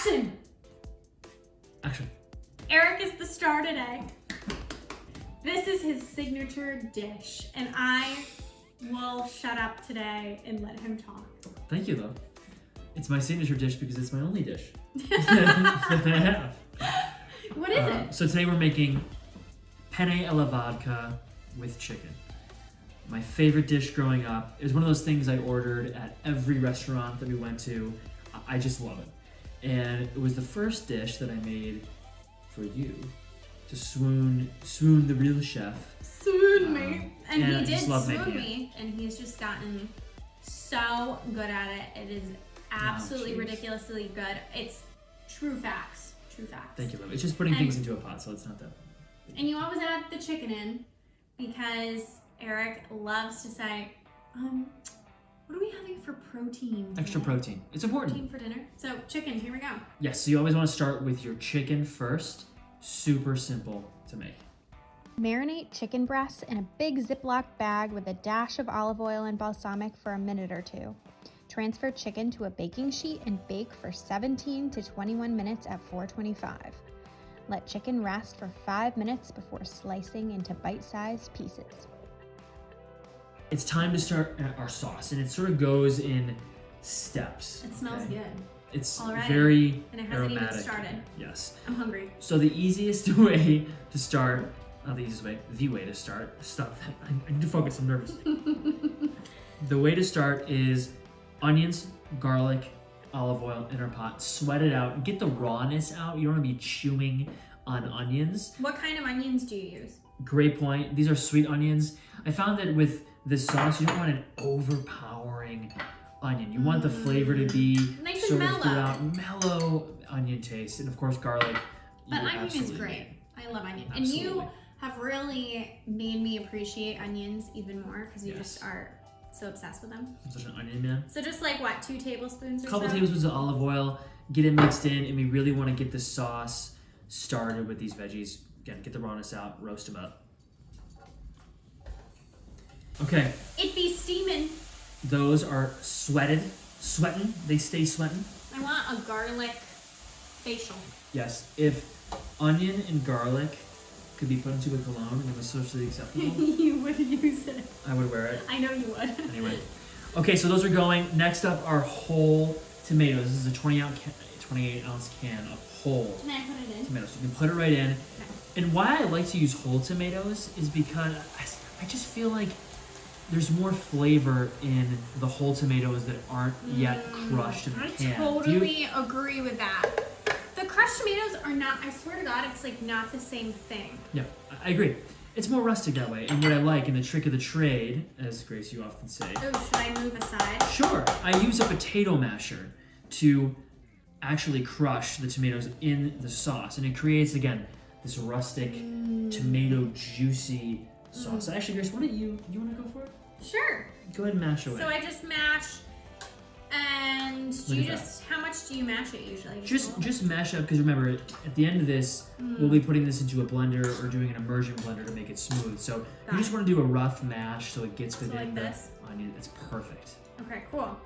Action! Action. Eric is the star today. This is his signature dish, and I will shut up today and let him talk. Thank you, though. It's my signature dish because it's my only dish that I have. What is it? So today we're making penne alla vodka with chicken. My favorite dish growing up. It was one of those things I ordered at every restaurant that we went to. I just love it. And it was the first dish that I made for you to swoon the real chef. Swoon me. And he I did just love swoon making me, and he's just gotten so good at it. It is absolutely ridiculously good. It's true facts. True facts. Thank you, love. It's just putting things into a pot, so it's not that. And you always add the chicken in because Eric loves to say, what are we having for protein today? Extra protein. It's important. Protein for dinner. So chicken, here we go. Yes, so you always want to start with your chicken first. Super simple to make. Marinate chicken breasts in a big Ziploc bag with a dash of olive oil and balsamic for a minute or two. Transfer chicken to a baking sheet and bake for 17 to 21 minutes at 425. Let chicken rest for 5 minutes before slicing into bite-sized pieces. It's time to start our sauce, and it sort of goes in steps. It smells good. It's already, very and it hasn't aromatic. even started. Yes. I'm hungry. So the easiest way to start, not the easiest way, the way to start, stop that, I need to focus, I'm nervous. The way to start is onions, garlic, olive oil in our pot, sweat it out, get the rawness out. You don't want to be chewing on onions. What kind of onions do you use? Great point. These are sweet onions. I found that with this sauce, you don't want an overpowering onion. You want the flavor to be nice sort and of throughout, mellow onion taste, and of course garlic. But onion is great. I love onion. Absolutely. And you have really made me appreciate onions even more because you just are so obsessed with them. I'm such an onion man. So just like what, 2 tablespoons or so? A couple tablespoons of olive oil, get it mixed in, and we really want to get the sauce started with these veggies. Again, get the rawness out, roast them up. Okay. It be steaming. Those are sweating. They stay sweating. I want a garlic facial. Yes. If onion and garlic could be put into a cologne and it was socially acceptable, You would use it. I would wear it. I know you would. Anyway. Okay, so those are going. Next up are whole tomatoes. This is a 28-ounce can of whole Can I put it in? tomatoes. You can put it right in. And why I like to use whole tomatoes is because I just feel like there's more flavor in the whole tomatoes that aren't yet crushed in the can. I totally agree with that. The crushed tomatoes are not, I swear to God, it's like not the same thing. Yeah, I agree. It's more rustic that way. And what I like, and the trick of the trade, as Grace, you often say. Oh, should I move aside? Sure. I use a potato masher to actually crush the tomatoes in the sauce. And it creates, again, this rustic, tomato juicy sauce. Actually, Grace, want to go for it? Sure. Go ahead and mash away. So I just mash, and do you how much do you mash it usually? Just mash up, because remember, at the end of this, we'll be putting this into a blender or doing an immersion blender to make it smooth. So you just want to do a rough mash so it gets within the onion. It's perfect. Okay, cool.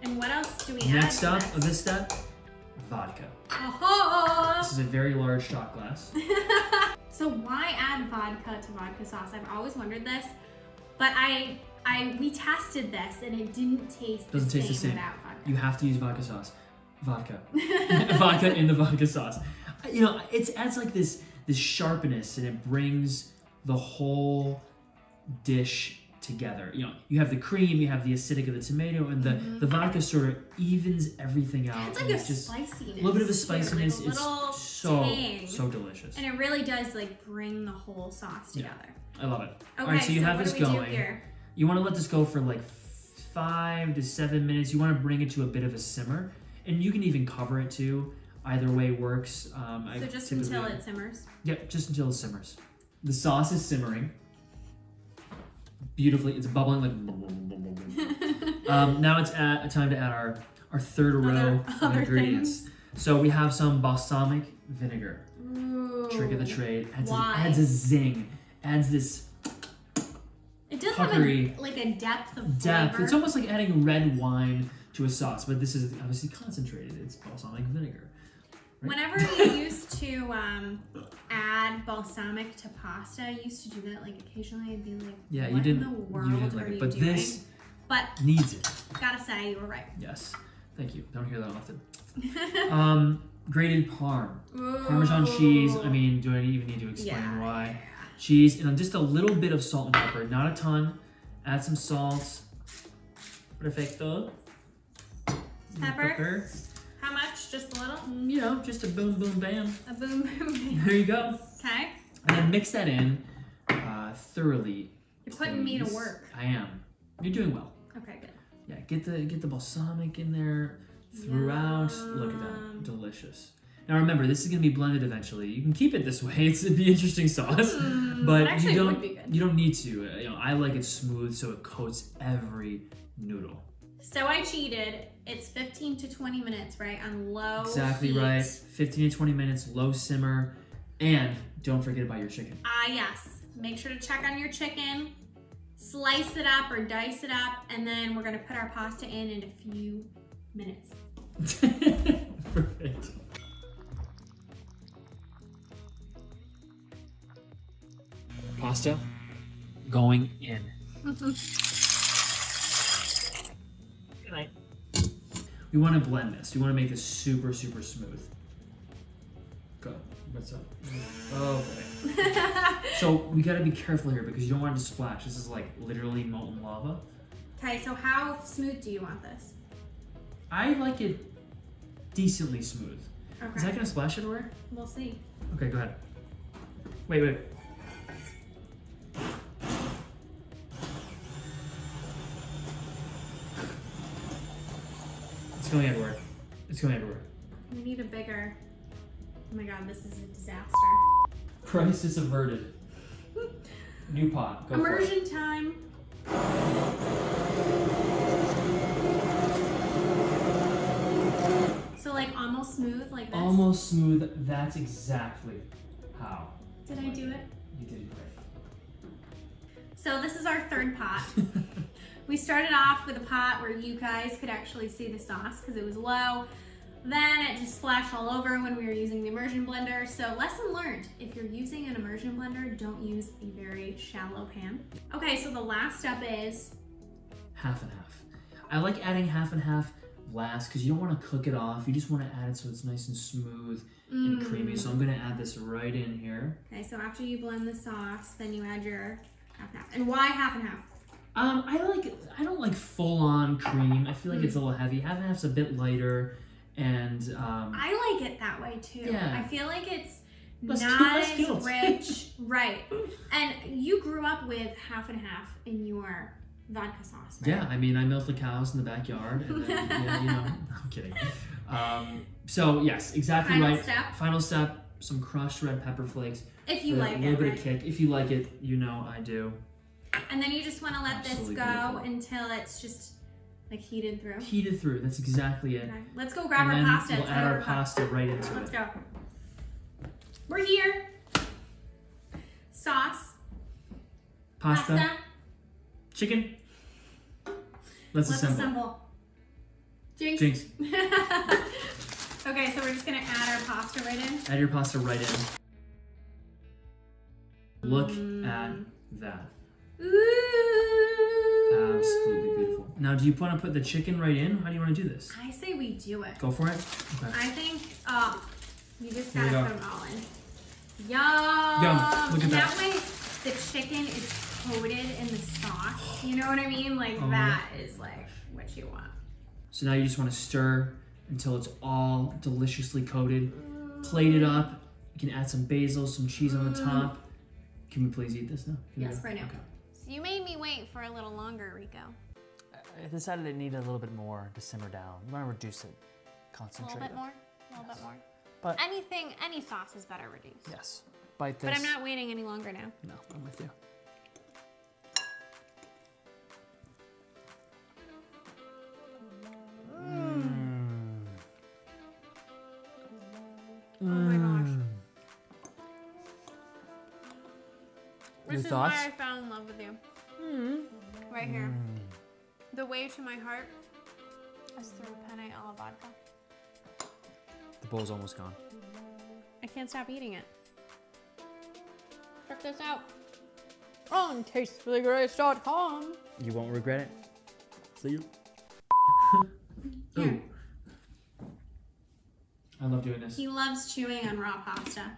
And what else do we add? Next up of this step, vodka. Oh! This is a very large shot glass. So why add vodka to vodka sauce? I've always wondered this, but we tested this and it didn't taste the same without vodka. You have to use vodka sauce. Vodka. Vodka in the vodka sauce. You know, it adds like this sharpness, and it brings the whole dish together. You know, you have the cream, you have the acidic of the tomato, and the vodka sort of evens everything out. It's like a spiciness. A little bit of a spiciness. Like a it's so delicious. And it really does like bring the whole sauce together. I love it. Okay, all right, so you have what this do we going. Do here? You want to let this go for like 5 to 7 minutes. You want to bring it to a bit of a simmer, and you can even cover it too. Either way works. So just until it simmers? Yep, just until it simmers. The sauce is simmering beautifully. It's bubbling like. Now it's time to add our third row of ingredients. Things. So we have some balsamic vinegar. Ooh. Trick of the trade. Why? Adds a zing. Adds this. It does puckery, have like a depth of flavor. It's almost like adding red wine to a sauce, but this is obviously concentrated. It's balsamic vinegar. Whenever you used to add balsamic to pasta, I used to do that like occasionally. I'd be like, yeah, what you didn't. in the world You didn't like are it, you but doing? this needs it. Gotta say, you were right. Yes, thank you. Don't hear that often. Grated Parmesan cheese. I mean, do I even need to explain why? Cheese and just a little bit of salt and pepper, not a ton. Add some salt. Perfecto. Pepper. How much? Just a little? You know, just a boom, boom, bam. A boom, boom, bam. There you go. Okay. And then mix that in thoroughly. You're putting me to work. I am. You're doing well. Okay, good. Yeah, get the balsamic in there throughout. Look at that, delicious. Now remember, this is gonna be blended eventually. You can keep it this way; it'd be interesting sauce, but actually you would be good. don't need to. You know, I like it smooth so it coats every noodle. So I cheated. It's 15 to 20 minutes, right, on low Exactly heat. right. 15 to 20 minutes, low simmer, and don't forget about your chicken. Yes. Make sure to check on your chicken. Slice it up or dice it up, and then we're gonna put our pasta in a few minutes. Perfect. Pasta going in. Good night. We want to blend this. We want to make this super, super smooth. Go. What's up? Okay. So we got to be careful here because you don't want it to splash. This is like literally molten lava. Okay, so how smooth do you want this? I like it decently smooth. Okay. Is that going to splash everywhere? We'll see. Okay, go ahead. Wait. It's going everywhere. It's going everywhere. We need a bigger. Oh my god, this is a disaster. Crisis averted. New pot. Go Immersion time. So like almost smooth like this? Almost smooth. That's exactly how. Did I do it? You did it great. So this is our third pot. We started off with a pot where you guys could actually see the sauce because it was low. Then it just splashed all over when we were using the immersion blender. So lesson learned, if you're using an immersion blender, don't use a very shallow pan. Okay, so the last step is? Half and half. I like adding half and half last because you don't want to cook it off. You just want to add it so it's nice and smooth and creamy. So I'm going to add this right in here. Okay, so after you blend the sauce, then you add your half and half. And why half and half? I don't like full on cream. I feel like it's a little heavy. Half and half's a bit lighter. And I like it that way too. Yeah. I feel like it's Less not guilt. as rich. Right. And you grew up with half and half in your vodka sauce, right? Yeah, I mean, I milked the cows in the backyard. And then, yeah, you know, I'm kidding. So yes, exactly Final right. step. Final step, some crushed red pepper flakes. If you for like a little it, bit right? of kick. If you like it, you know I do. And then you just want to let Absolutely this go beautiful. until it's just like heated through. Heated through. That's exactly it. Okay. Let's go grab And our then pasta. we'll It's add over our pasta right into Let's it. go. We're here. Sauce. Pasta. Chicken. Let's assemble. Jinx. Jinx. Okay, so we're just gonna add our pasta right in. Add your pasta right in. Look at that. Ooh. Absolutely beautiful. Now, do you want to put the chicken right in? How do you want to do this? I say we do it. Go for it. Okay. I think you just Here we gotta go. put them all in. Yum! Yum. Look at And that. that way the chicken is coated in the sauce. You know what I mean? Like Oh. that is like what you want. So now you just want to stir until it's all deliciously coated. Plate it up. You can add some basil, some cheese on the top. Can we please eat this now? Can we Yes, go? right now. Okay. So you made me wait for a little longer, Rico. I decided it needed a little bit more to simmer down. You want to reduce it, A concentrate little bit it. more? A little bit more? But Any sauce is better reduced. yes, bite this. But I'm not waiting any longer now. No, I'm with you. Oh my gosh. Your This is thoughts? why I fell in love with you. Right here. The way to my heart is through Penne Alla Vodka. The bowl's almost gone. I can't stop eating it. Check this out. On tastefullygrace.com. You won't regret it. See you. Here. I love doing this. He loves chewing on raw pasta.